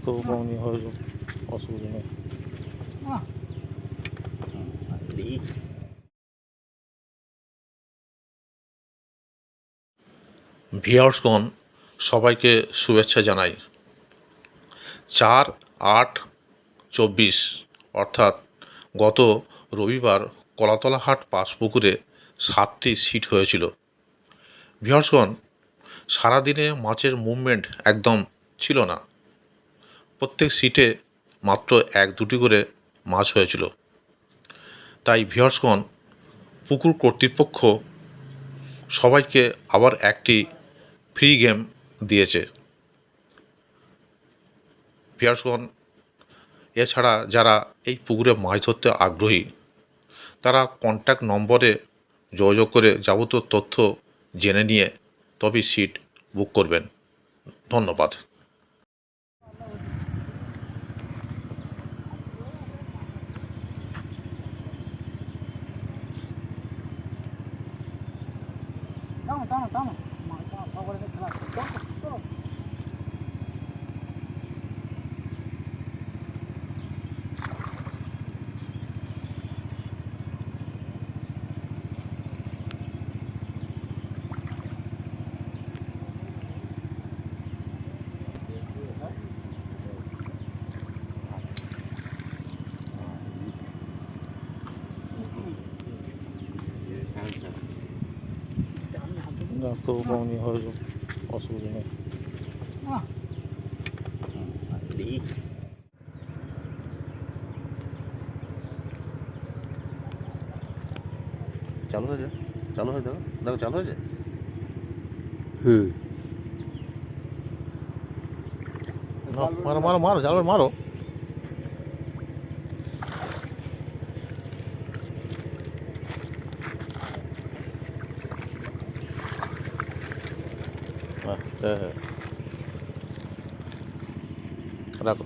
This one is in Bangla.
তো কমনি হয়ে যাবে, অসুবিধা নেই। ভিউয়ার্সগণ, সবাইকে শুভেচ্ছা জানাই। 4/8/24 অর্থাৎ গত রবিবার কলাতলা হাট পাঁচপুকুরে 7টি সিট হয়েছিল। ভিউয়ার্সগণ, সারাদিনে মাছের মুভমেন্ট একদম ছিল না। প্রত্যেক সিটে মাত্র 1-2টি করে মাছ হয়েছিল। তাই ভিউয়ার্সগণ, পুকুর কর্তৃপক্ষ সবাইকে আবার একটি ফ্রি গেম দিয়েছে। ভিউয়ার্সগণ, এছাড়া যারা এই পুকুরে মাছ ধরতে আগ্রহী তারা কন্ট্যাক্ট নম্বরে যোগাযোগ করে যাবতীয় তথ্য জেনে নিয়ে তবেই সিট বুক করবেন। ধন্যবাদ। তো কমনি হয়ে যাবে, অসুবিধা নেই। চালু হয়ে যায়, চালু হয়ে যাবে, দেখো চালু হয়ে যায়। মারো মারো মারো, জাল মারো। হ্যাঁ হ্যাঁ, রাখো।